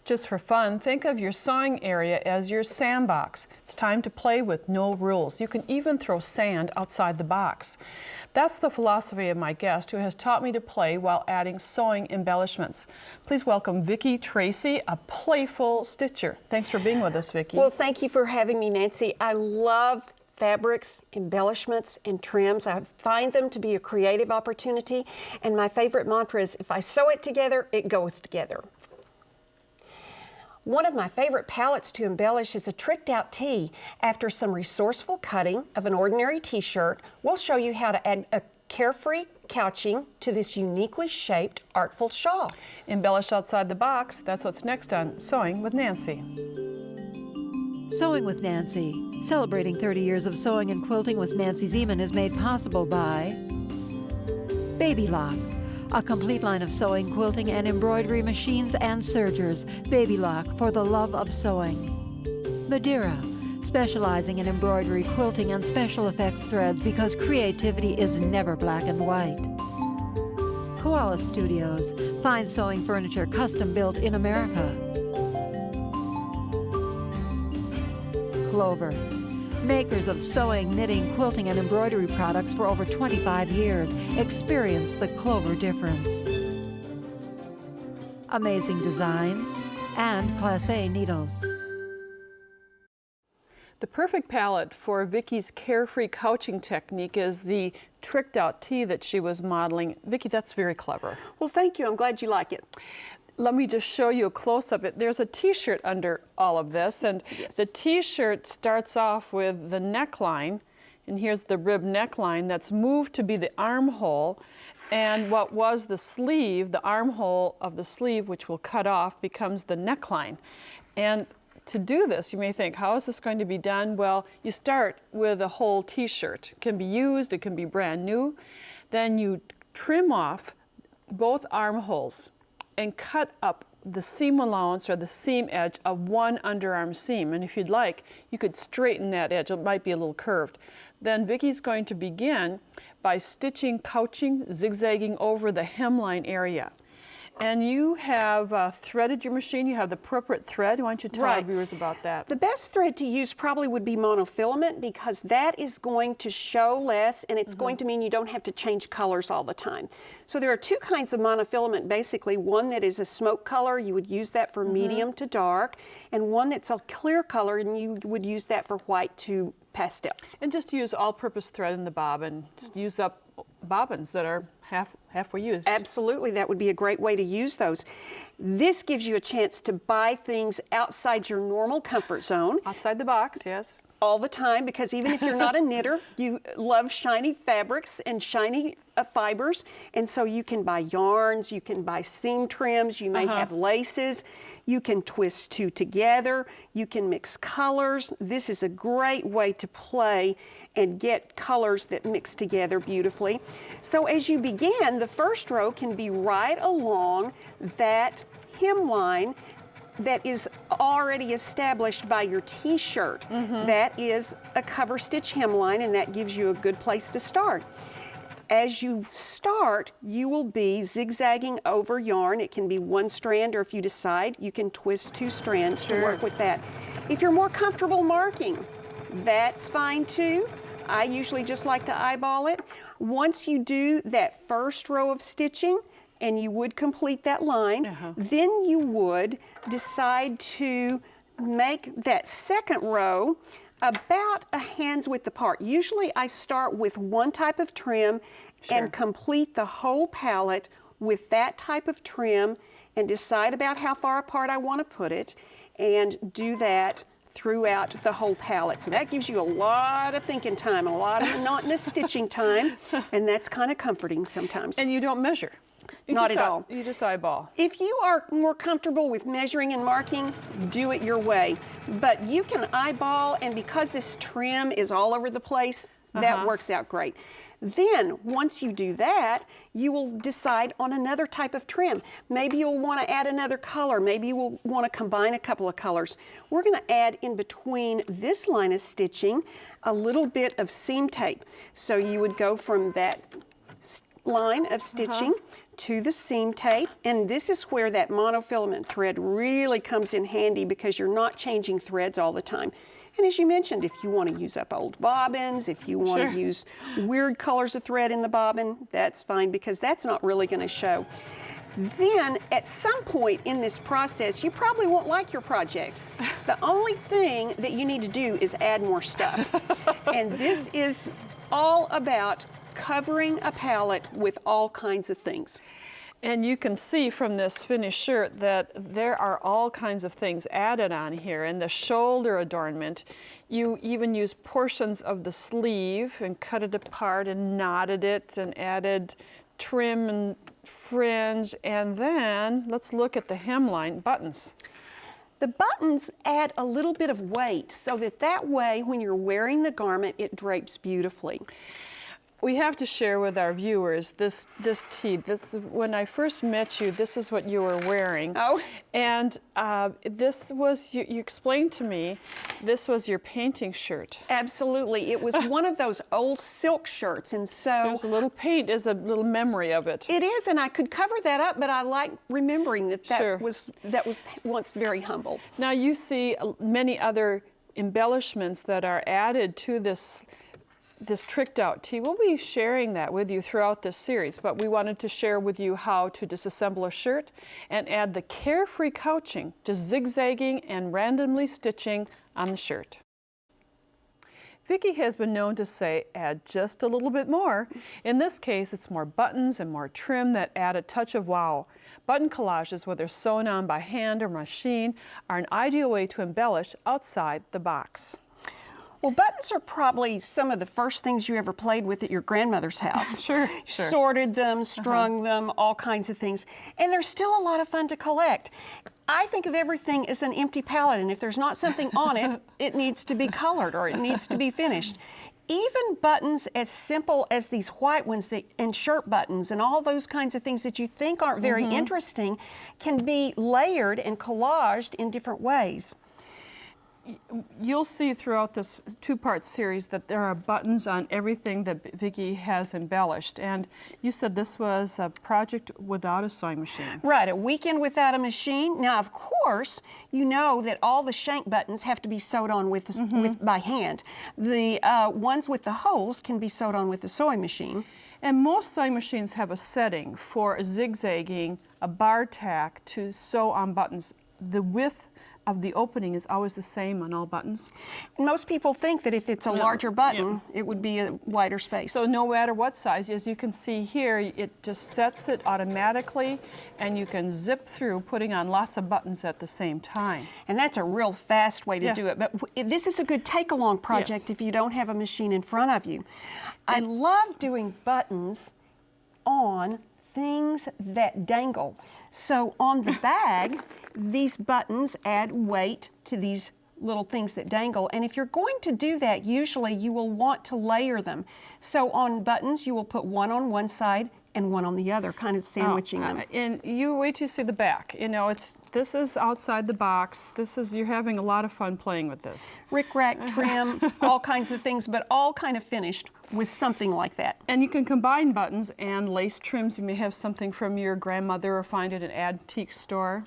Just for fun, think of your sewing area as your sandbox. It's time to play with no rules. You can even throw sand outside the box. That's the philosophy of my guest, who has taught me to play while adding sewing embellishments. Please welcome Vicki Tracy, a playful stitcher. Thanks for being with us, Vicki. Well, thank you for having me, Nancy. I love fabrics, embellishments, and trims. I find them to be a creative opportunity, and my favorite mantra is, if I sew it together, it goes together. One of my favorite palettes to embellish is a tricked out tee. After some resourceful cutting of an ordinary t-shirt, we'll show you how to add a carefree couching to this uniquely shaped artful shawl. Embellish outside the box, that's what's next on Sewing with Nancy. Sewing with Nancy. Celebrating 30 years of sewing and quilting with Nancy Zieman is made possible by Baby Lock, a complete line of sewing, quilting, and embroidery machines and sergers. Baby Lock, for the love of sewing. Madeira, specializing in embroidery, quilting, and special effects threads because creativity is never black and white. Koala Studios, fine sewing furniture custom built in America. Clover, makers of sewing, knitting, quilting, and embroidery products for over 25 years. Experience the Clover difference. Amazing designs and Class A needles. The perfect palette for Vicki's carefree couching technique is the tricked out tee that she was modeling. Vicki, that's very clever. Well, thank you. I'm glad you like it. Let me just show you a close-up. There's a t-shirt under all of this, and yes, the t-shirt starts off with the neckline, and here's the rib neckline that's moved to be the armhole, and what was the sleeve, the armhole of the sleeve, which will cut off, becomes the neckline. And to do this, you may think, how is this going to be done? Well, you start with a whole t-shirt. It can be used, it can be brand new. Then you trim off both armholes and cut up the seam allowance or the seam edge of one underarm seam. And if you'd like, you could straighten that edge. It might be a little curved. Then Vicki's going to begin by stitching, couching, zigzagging over the hemline area. And you have threaded your machine. You have the appropriate thread. Why don't you tell our viewers about that? The best thread to use probably would be monofilament, because that is going to show less, and it's going to mean you don't have to change colors all the time. So there are two kinds of monofilament, basically. One that is a smoke color, you would use that for medium to dark, and one that's a clear color, and you would use that for white to pastels. And just use all-purpose thread in the bobbin. Just use up bobbins that are halfway used. Absolutely, that would be a great way to use those. This gives you a chance to buy things outside your normal comfort zone. Outside the box, yes. All the time, because even if you're not a knitter, you love shiny fabrics and shiny fibers, and so you can buy yarns, you can buy seam trims, you may have laces, you can twist two together, you can mix colors. This is a great way to play and get colors that mix together beautifully. So as you begin, the first row can be right along that hemline that is already established by your t-shirt. That is a cover stitch hemline, and that gives you a good place to start. As you start, you will be zigzagging over yarn. It can be one strand, or if you decide, you can twist two strands to work with that. If you're more comfortable marking, that's fine too. I usually just like to eyeball it. Once you do that first row of stitching, and you would complete that line, then you would decide to make that second row about a hand's width apart. Usually I start with one type of trim and complete the whole palette with that type of trim, and decide about how far apart I want to put it, and do that throughout the whole palette. So that gives you a lot of thinking time, a lot of monotonous stitching time, and that's kind of comforting sometimes. And you don't measure. Not at all. You just eyeball. If you are more comfortable with measuring and marking, do it your way. But you can eyeball, and because this trim is all over the place, that works out great. Then, once you do that, you will decide on another type of trim. Maybe you'll want to add another color. Maybe you will want to combine a couple of colors. We're going to add in between this line of stitching a little bit of seam tape. So you would go from that line of stitching to the seam tape, and this is where that monofilament thread really comes in handy because you're not changing threads all the time. And as you mentioned, if you want to use up old bobbins, if you want to use weird colors of thread in the bobbin, that's fine because that's not really going to show. Then, at some point in this process, you probably won't like your project. The only thing that you need to do is add more stuff. And this is all about covering a palette with all kinds of things. And you can see from this finished shirt that there are all kinds of things added on here. And the shoulder adornment, you even use portions of the sleeve and cut it apart and knotted it and added trim and fringe. And then let's look at the hemline buttons. The buttons add a little bit of weight so that way when you're wearing the garment, it drapes beautifully. We have to share with our viewers this tee. This, when I first met you, this is what you were wearing. Oh. And this was, you explained to me, this was your painting shirt. Absolutely. It was one of those old silk shirts, and so There's a little paint as a little memory of it. it is, and I could cover that up, but I like remembering that Sure. was once very humble. Now you see many other embellishments that are added to this tricked out tee. We'll be sharing that with you throughout this series, but we wanted to share with you how to disassemble a shirt and add the carefree couching, just zigzagging and randomly stitching on the shirt. Vicki has been known to say, add just a little bit more. In this case, it's more buttons and more trim that add a touch of wow. Button collages, whether sewn on by hand or machine, are an ideal way to embellish outside the box. Well, buttons are probably some of the first things you ever played with at your grandmother's house. Sure. Sorted them, strung them, all kinds of things. And they're still a lot of fun to collect. I think of everything as an empty palette, and if there's not something on it, it needs to be colored or it needs to be finished. Even buttons as simple as these white ones and shirt buttons and all those kinds of things that you think aren't very interesting can be layered and collaged in different ways. You'll see throughout this two-part series that there are buttons on everything that Vicki has embellished. And you said this was a project without a sewing machine. Right, a weekend without a machine. Now, of course, you know that all the shank buttons have to be sewed on with by hand. The ones with the holes can be sewed on with the sewing machine. And most sewing machines have a setting for zigzagging a bar tack to sew on buttons. The width of the opening is always the same on all buttons. Most people think that if it's a larger button, it would be a wider space. So no matter what size, as you can see here, it just sets it automatically, and you can zip through putting on lots of buttons at the same time. And that's a real fast way to do it. But this is a good take-along project if you don't have a machine in front of you. I love doing buttons on things that dangle. So on the bag, these buttons add weight to these little things that dangle. And if you're going to do that, usually you will want to layer them. So on buttons, you will put one on one side and one on the other, kind of sandwiching them. And you wait till you see the back. You know, this is outside the box. You're having a lot of fun playing with this. Rick-rack, trim, all kinds of things, but all kind of finished with something like that. And you can combine buttons and lace trims. You may have something from your grandmother or find it at an antique store.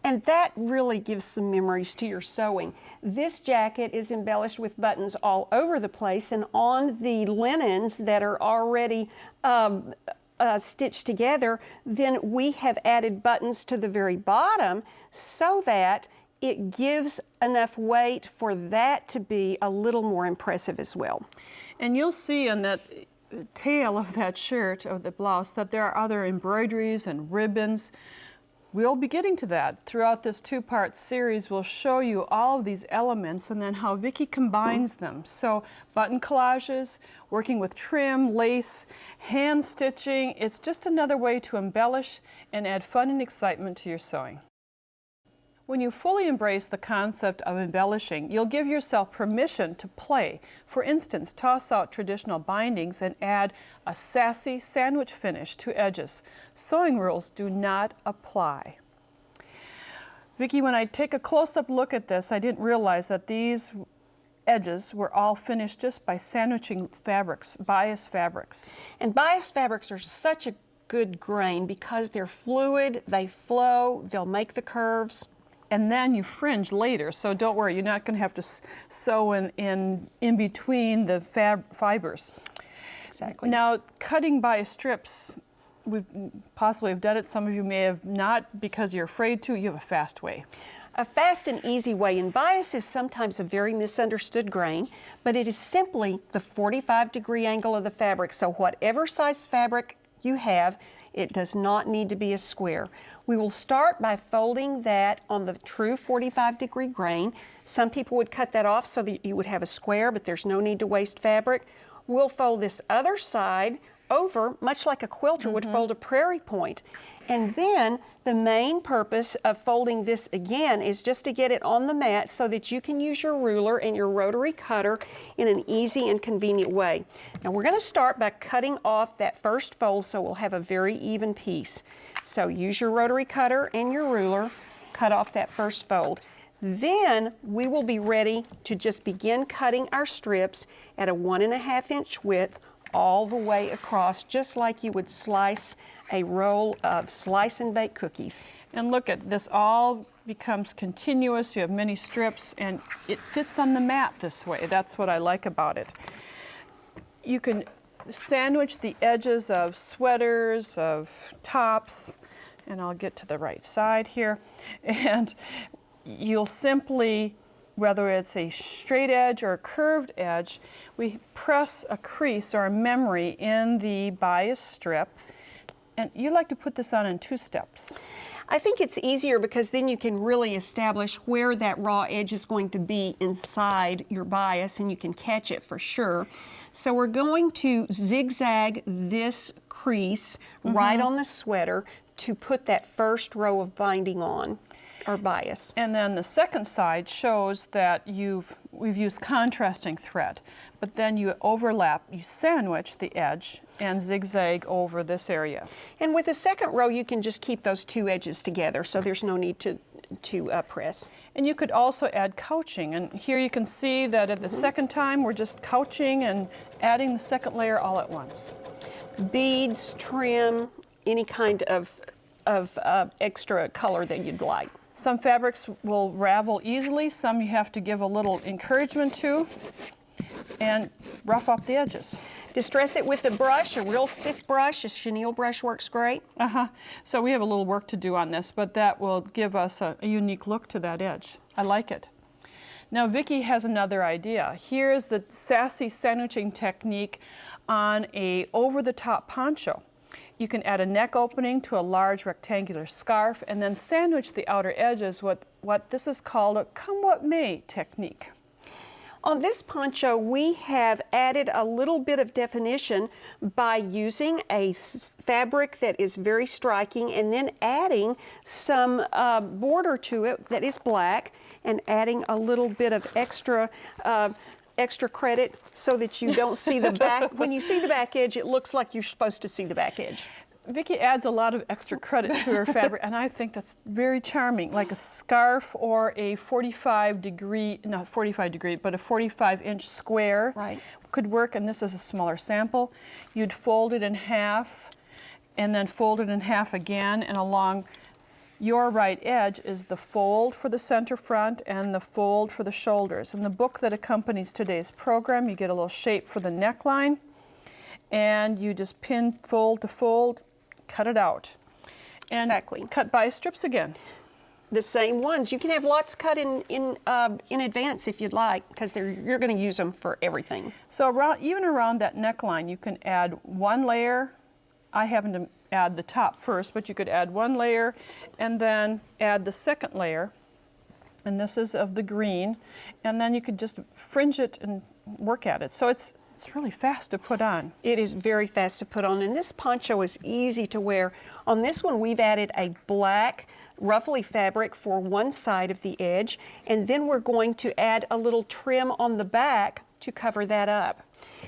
And that really gives some memories to your sewing. This jacket is embellished with buttons all over the place, and on the linens that are already stitched together, then we have added buttons to the very bottom so that it gives enough weight for that to be a little more impressive as well. And you'll see on that tail of that shirt, of the blouse, that there are other embroideries and ribbons. We'll be getting to that. Throughout this two-part series, we'll show you all of these elements and then how Vicki combines them. So button collages, working with trim, lace, hand stitching. It's just another way to embellish and add fun and excitement to your sewing. When you fully embrace the concept of embellishing, you'll give yourself permission to play. For instance, toss out traditional bindings and add a sassy sandwich finish to edges. Sewing rules do not apply. Vicki, when I take a close-up look at this, I didn't realize that these edges were all finished just by sandwiching fabrics, bias fabrics. And bias fabrics are such a good grain because they're fluid, they flow, they'll make the curves. And then you fringe later, so don't worry, you're not going to have to sew in between the fibers. Exactly. Now, cutting bias strips, we possibly have done it. Some of you may have not because you're afraid to. You have a fast way. A fast and easy way, and bias is sometimes a very misunderstood grain, but it is simply the 45-degree angle of the fabric. So whatever size fabric you have, it does not need to be a square. We will start by folding that on the true 45-degree grain. Some people would cut that off so that you would have a square, but there's no need to waste fabric. We'll fold this other side over, much like a quilter would fold a prairie point. And then the main purpose of folding this again is just to get it on the mat so that you can use your ruler and your rotary cutter in an easy and convenient way. Now we're going to start by cutting off that first fold so we'll have a very even piece. So use your rotary cutter and your ruler, cut off that first fold. Then we will be ready to just begin cutting our strips at a 1.5-inch width all the way across, just like you would slice a roll of slice and bake cookies. And look at this, all becomes continuous. You have many strips and it fits on the mat this way. That's what I like about it. You can sandwich the edges of sweaters, of tops, and I'll get to the right side here. And you'll simply, whether it's a straight edge or a curved edge, we press a crease or a memory in the bias strip. And you like to put this on in 2 steps. I think it's easier because then you can really establish where that raw edge is going to be inside your bias and you can catch it for sure. So we're going to zigzag this crease right on the sweater to put that first row of binding on, or bias. And then the second side shows that we've used contrasting thread, but then you overlap, you sandwich the edge and zigzag over this area. And with the second row, you can just keep those 2 edges together, so there's no need to press. And you could also add couching, and here you can see that at the second time we're just couching and adding the second layer all at once. Beads, trim, any kind of extra color that you'd like. Some fabrics will ravel easily, some you have to give a little encouragement to, and rough up the edges. Distress it with a brush, a real stiff brush. A chenille brush works great. So we have a little work to do on this, but that will give us a unique look to that edge. I like it. Now Vicki has another idea. Here's the sassy sandwiching technique on a over-the-top poncho. You can add a neck opening to a large rectangular scarf and then sandwich the outer edges with what this is called a come what may technique. On this poncho, we have added a little bit of definition by using a fabric that is very striking and then adding some border to it that is black and adding a little bit of extra credit so that you don't see the back. When you see the back edge, it looks like you're supposed to see the back edge. Vicki adds a lot of extra credit to her fabric, and I think that's very charming, like a scarf or a 45-degree, not 45-degree, but a 45-inch square could work, and this is a smaller sample. You'd fold it in half, and then fold it in half again, and along your right edge is the fold for the center front and the fold for the shoulders. In the book that accompanies today's program, you get a little shape for the neckline, and you just pin fold to fold, cut it out. And cut bias strips again. The same ones. You can have lots cut in advance if you'd like, because you're going to use them for everything. So even around that neckline, you can add 1 layer. I happen to add the top first, but you could add 1 layer and then add the second layer. And this is of the green. And then you could just fringe it and work at it. So it's really fast to put on. It is very fast to put on, and this poncho is easy to wear. On this one, we've added a black ruffly fabric for one side of the edge, and then we're going to add a little trim on the back to cover that up.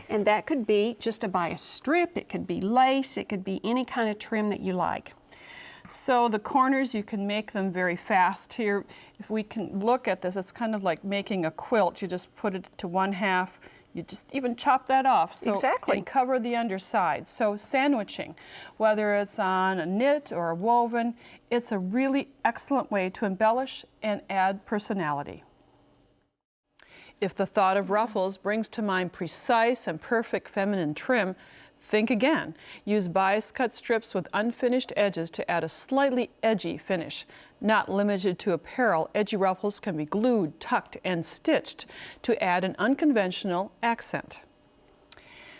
And that could be just a bias strip, it could be lace, it could be any kind of trim that you like. So the corners, you can make them very fast. Here, if we can look at this, it's kind of like making a quilt. You just put it to 1/2, you just even chop that off. So, Exactly. and cover the underside. So sandwiching, whether it's on a knit or a woven, it's a really excellent way to embellish and add personality. If the thought of ruffles brings to mind precise and perfect feminine trim, think again. Use bias cut strips with unfinished edges to add a slightly edgy finish. Not limited to apparel, edgy ruffles can be glued, tucked, and stitched to add an unconventional accent.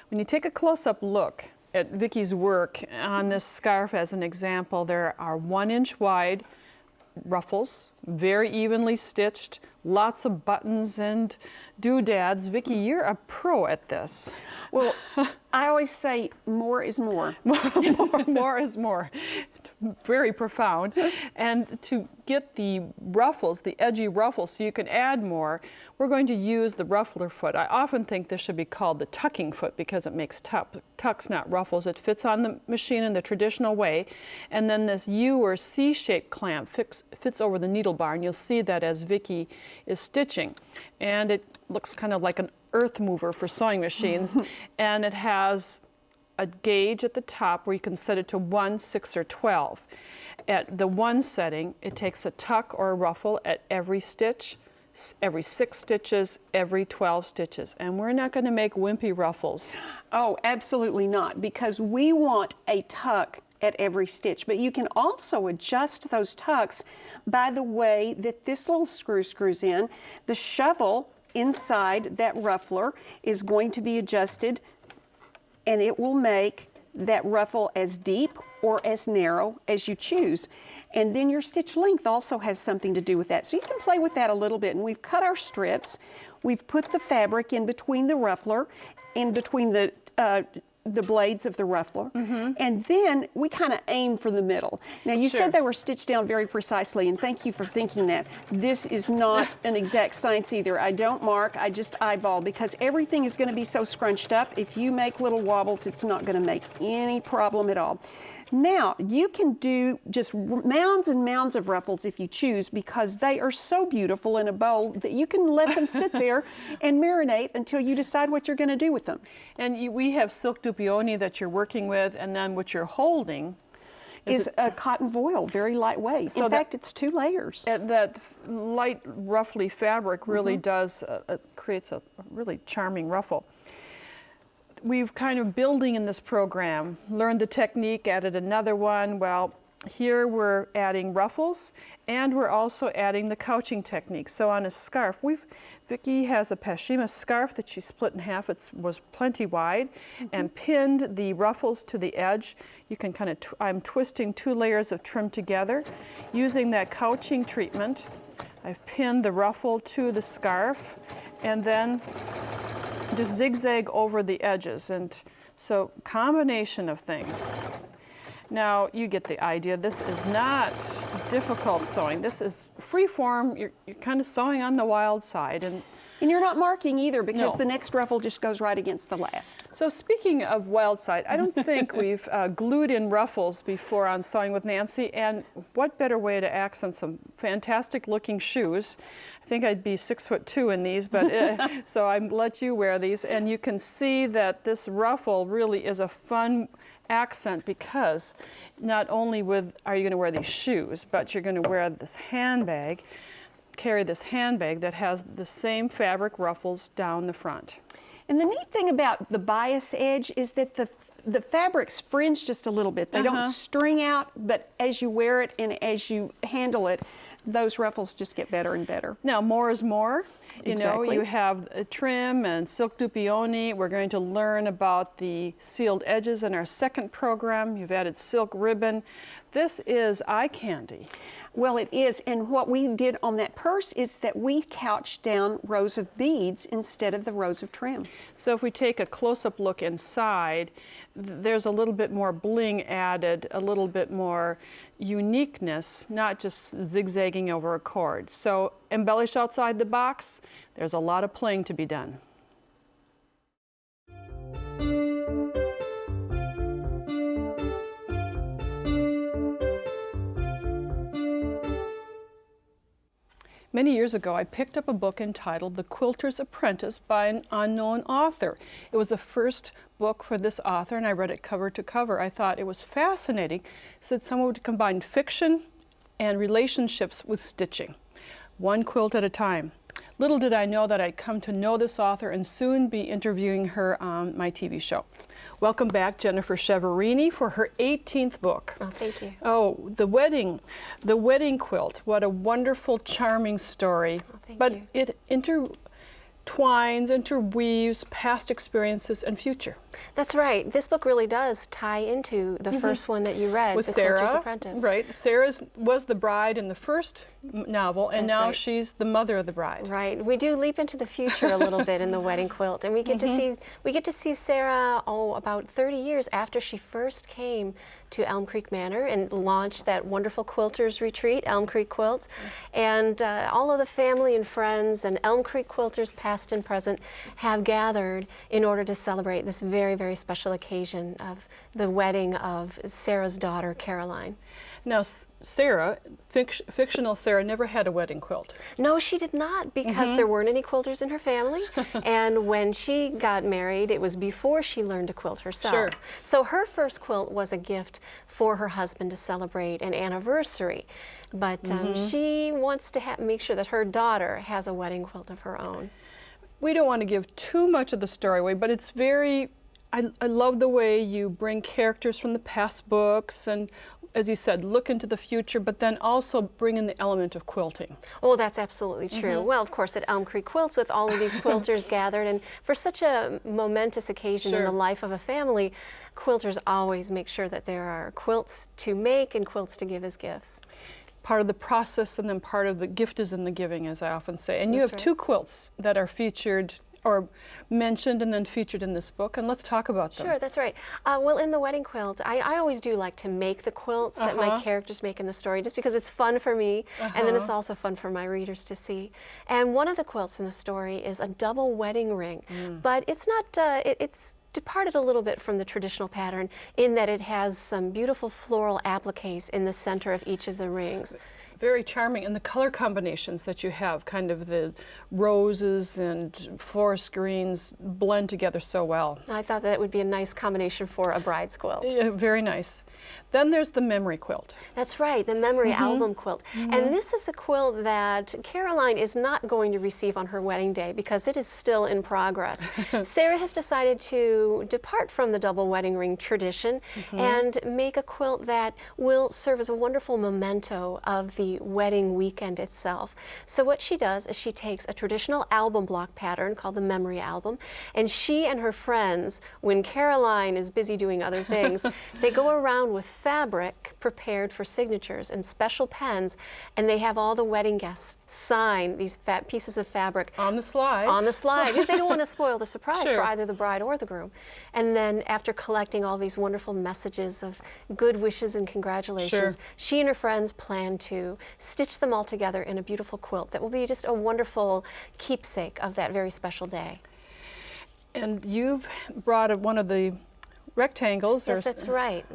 When you take a close-up look at Vicky's work on this scarf as an example, there are 1-inch wide ruffles, very evenly stitched, lots of buttons and doodads. Vicky, you're a pro at this. Well, I always say more is more. More is more. Very profound. And to get the ruffles, the edgy ruffles, so you can add more, we're going to use the ruffler foot. I often think this should be called the tucking foot because it makes tucks, not ruffles. It fits on the machine in the traditional way. And then this U or C-shaped clamp fits over the needle bar, and you'll see that as Vicky is stitching. And it looks kind of like an earth mover for sewing machines. And it has a gauge at the top where you can set it to 1, 6, or 12. At the 1 setting, it takes a tuck or a ruffle at every stitch, every 6 stitches, every 12 stitches. And we're not going to make wimpy ruffles. Oh, absolutely not, because we want a tuck at every stitch. But you can also adjust those tucks by the way that this little screw screws in. The shovel inside that ruffler is going to be adjusted, and it will make that ruffle as deep or as narrow as you choose. And then your stitch length also has something to do with that. So you can play with that a little bit. And we've cut our strips. We've put the fabric in between the ruffler, in between the blades of the ruffler. And then we kind of aim for the middle. Now you Sure. said they were stitched down very precisely, and thank you for thinking that. This is not an exact science either. I don't mark, I just eyeball, because everything is going to be so scrunched up. If you make little wobbles, it's not going to make any problem at all. Now, you can do just mounds and mounds of ruffles if you choose, because they are so beautiful in a bowl that you can let them sit there and marinate until you decide what you're going to do with them. And we have silk dupioni that you're working with, and then what you're holding Is a cotton voile, very lightweight. So in fact, it's 2 layers. that light, roughly fabric really does creates a really charming ruffle. We've kind of building in this program, learned the technique, added another one. Well, here we're adding ruffles, and we're also adding the couching technique. So on a scarf, Vicki has a Pashima scarf that she split in half. It was plenty wide, and pinned the ruffles to the edge. You can kind of, I'm twisting 2 layers of trim together. Using that couching treatment, I've pinned the ruffle to the scarf, and then just zigzag over the edges. And so combination of things. Now you get the idea. This is not difficult sewing. This is free form. You're kind of sewing on the wild side. And you're not marking either, because No. the next ruffle just goes right against the last. so speaking of wild side, I don't think we've glued in ruffles before on Sewing with Nancy. And what better way to accent some fantastic looking shoes. I think I'd be 6'2" in these, but so I let you wear these, and you can see that this ruffle really is a fun accent, because not only are you going to wear these shoes, but you're going to wear this handbag, carry this handbag that has the same fabric ruffles down the front. And the neat thing about the bias edge is that the fabrics fringe just a little bit. They don't string out, but as you wear it and as you handle it, those ruffles just get better and better. Now, more is more. You know, Exactly. you have trim and silk dupioni. We're going to learn about the sealed edges in our second program. You've added silk ribbon. This is eye candy. Well, it is, and what we did on that purse is that we couched down rows of beads instead of the rows of trim. So if we take a close-up look inside, there's a little bit more bling added, a little bit more uniqueness, not just zigzagging over a cord. So embellish outside the box, there's a lot of playing to be done. Many years ago, I picked up a book entitled The Quilter's Apprentice by an unknown author. It was the first book for this author, and I read it cover to cover. I thought it was fascinating. It said someone would combine fiction and relationships with stitching, one quilt at a time. Little did I know that I'd come to know this author and soon be interviewing her on my TV show. Welcome back, Jennifer Chiaverini, for her 18th book. Oh, thank you. Oh, the wedding quilt. What a wonderful, charming story. Oh, thank but you. it interweaves past experiences and future. That's right. This book really does tie into the first one that you read, With The Sarah, Quilter's Apprentice. right? Sarah was the bride in the first novel, and That's now right. she's the mother of the bride. Right. We do leap into the future a little bit in the wedding quilt, and we get to see Sarah about 30 years after she first came to Elm Creek Manor and launched that wonderful quilters retreat, Elm Creek Quilts, and all of the family and friends and Elm Creek quilters, past and present, have gathered in order to celebrate this very, very special occasion of the wedding of Sarah's daughter, Caroline. Now, Sarah, fictional Sarah, never had a wedding quilt. No, she did not, because there weren't any quilters in her family. And when she got married, it was before she learned to quilt herself. Sure. So her first quilt was a gift for her husband to celebrate an anniversary. But she wants to make sure that her daughter has a wedding quilt of her own. We don't want to give too much of the story away, but it's very, I love the way you bring characters from the past books and, as you said, look into the future, but then also bring in the element of quilting. Oh, that's absolutely true. Well, of course, at Elm Creek Quilts, with all of these quilters gathered, and for such a momentous occasion in Sure. the life of a family, quilters always make sure that there are quilts to make and quilts to give as gifts. Part of the process, and then part of the gift is in the giving, as I often say. And you That's have right. 2 quilts that are featured or mentioned and then featured in this book, and let's talk about them. Sure, that's right. Well, in the wedding quilt, I always do like to make the quilts that my characters make in the story, just because it's fun for me, and then it's also fun for my readers to see. And one of the quilts in the story is a double wedding ring, but it's not, it's departed a little bit from the traditional pattern in that it has some beautiful floral appliques in the center of each of the rings. Very charming, and the color combinations that you have, kind of the roses and forest greens blend together so well. I thought that would be a nice combination for a bride's quilt. Yeah, very nice. Then there's the memory quilt. That's right, the memory album quilt. And this is a quilt that Caroline is not going to receive on her wedding day because it is still in progress. Sarah has decided to depart from the double wedding ring tradition and make a quilt that will serve as a wonderful memento of the wedding weekend itself. So what she does is she takes a traditional album block pattern called the memory album, and she and her friends, when Caroline is busy doing other things, they go around with fabric prepared for signatures and special pens, and they have all the wedding guests sign these pieces of fabric On the slide. on the slide, because they don't want to spoil the surprise Sure. for either the bride or the groom. And then after collecting all these wonderful messages of good wishes and congratulations, Sure. she and her friends plan to stitch them all together in a beautiful quilt that will be just a wonderful keepsake of that very special day. And you've brought one of the rectangles. Yes, that's right.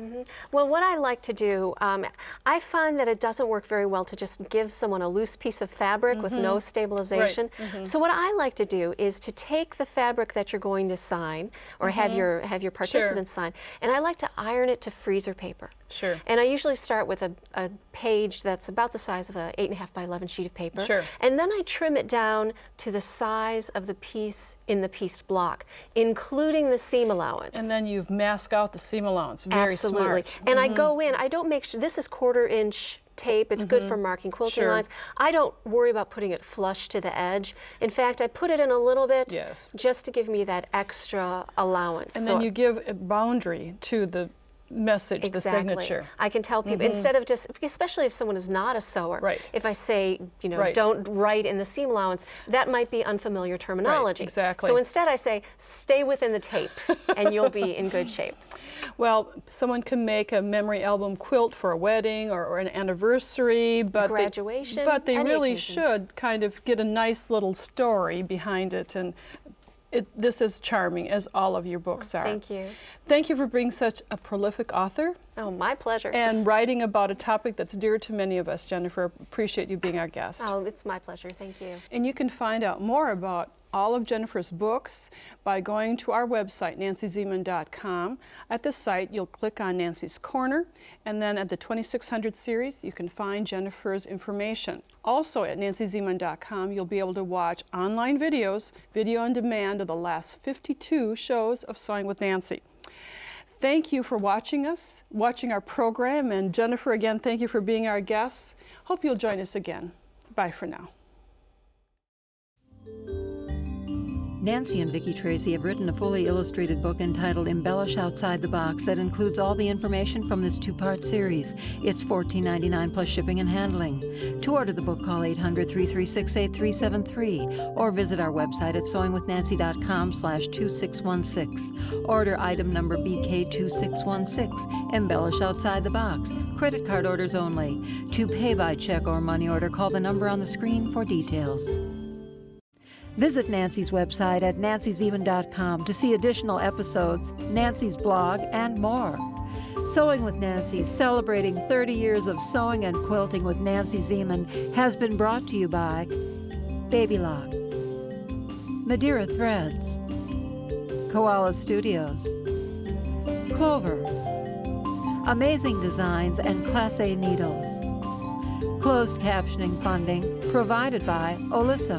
Well, what I like to do, I find that it doesn't work very well to just give someone a loose piece of fabric with no stabilization. So what I like to do is to take the fabric that you're going to sign, or have your participants sign, and I like to iron it to freezer paper. Sure. And I usually start with a page that's about the size of a 8.5 by 11 sheet of paper. Sure. And then I trim it down to the size of the piece in the pieced block, including the seam allowance. And then you've masked out the seam allowance. Very Absolutely. smart. And I go in, I don't make sure, this is 1/4 inch tape. It's good for marking quilting Sure. lines. I don't worry about putting it flush to the edge. In fact, I put it in a little bit Yes. just to give me that extra allowance. And So- then you give a boundary to the message, the signature. I can tell people, instead of just, especially if someone is not a sewer, Right. if I say, you know, Right. don't write in the seam allowance, that might be unfamiliar terminology. exactly. So instead I say, stay within the tape and you'll be in good shape. Well, someone can make a memory album quilt for a wedding or an anniversary, but Graduation, but they any really occasion. should kind of get a nice little story behind it and This is charming, as all of your books are. Thank you. Thank you for being such a prolific author Oh, my pleasure. and writing about a topic that's dear to many of us, Jennifer. Appreciate you being our guest. Oh, it's my pleasure. Thank you. And you can find out more about all of Jennifer's books by going to our website, nancyzieman.com. At the site, you'll click on Nancy's Corner, and then at the 2600 series, you can find Jennifer's information. Also at nancyzieman.com, you'll be able to watch online videos, video on demand of the last 52 shows of Sewing with Nancy. Thank you for watching our program, and Jennifer, again, thank you for being our guest. Hope you'll join us again. Bye for now. Nancy and Vicki Tracy have written a fully illustrated book entitled Embellish Outside the Box that includes all the information from this two-part series. It's $14.99 plus shipping and handling. To order the book, call 800-336-8373 or visit our website at sewingwithNancy.com/2616. Order item number BK2616, Embellish Outside the Box. Credit card orders only. To pay by check or money order, call the number on the screen for details. Visit Nancy's website at nancyzieman.com to see additional episodes, Nancy's blog, and more. Sewing with Nancy, celebrating 30 years of sewing and quilting with Nancy Zieman, has been brought to you by Baby Lock, Madeira Threads, Koala Studios, Clover, Amazing Designs and Class A Needles. Closed captioning funding provided by Olyssa.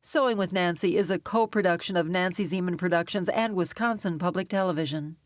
Sewing with Nancy is a co-production of Nancy Zieman Productions and Wisconsin Public Television.